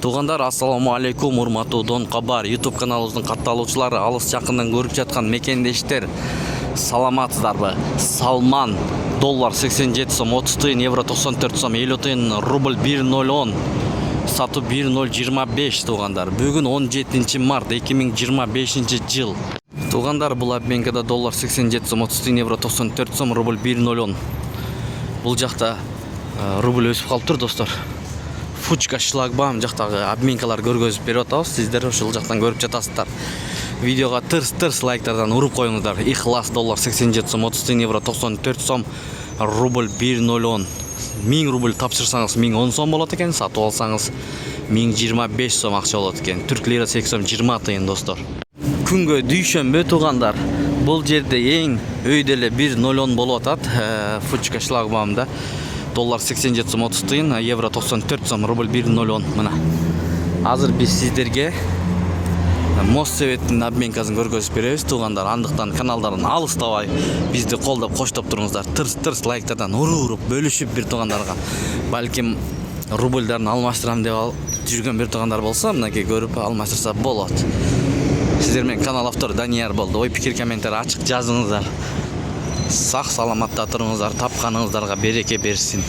Туғандар, ассаламу алейкум, урматтуу Дон Кабар YouTube каналыбыздын катталуучулары, алыс жакындан көрүп жаткан мекендештер, саламатсыздарбы? Салман доллар 87 сом 30 тыйын, евро 94 сом 50 тыйын, рубль 1.010, сатуу 1.025 туғандар. Бүгүн 17 март 2025 жыл. Туғандар, бул обменкада доллар 87 сом 30 тыйын, евро 94 сом, рубль 1.010. Бул жакта рубль өсүп калыптыр, достор. Фучка шлагбаум жактагы обменкалар көргөзүп берип атабыз. Сиздер ошол жактан көрүп жатасыздар. Видеога тырс лайктардан уруп коюңуздар. Ихлас доллар 87 сом 30 тыйын, евро 94 сом, рубль 1.010. 1000 рубль тапшырсаңыз 1010 сом болот экен, сатып алсаңыз 1025 сом акча болот экен. Түрк лирасы 2 сом 20 тыйын, достор. Күнгө дүйшөмбү тугандар. Бул жерде эң өйдө эле 1.010 болуп атат. Фучка шлагбаумда доллар 87 сом 30 тыйын, евро 94 сом, рубль 1.010. Мына азыр биз сиздерге Моссоветтин обменкасын көргөзүп беребиз тугандар. Андыктан каналдарын алыстабай бизди колдоп коштоп туруңуздар. Тырс лайктардан уруп бөлүшүп бир тугандарга. Балким рубльдарын алмаштырам деп жүргөн бир тугандар болсо, мынакей көрүп алмаштырса болот. Сиздер менен канал автор Данияр болду. Ой пикир комментарий ачык жазыңыздар. Сак саламатта туруңуздар, тапканыңыздарга береке берсин.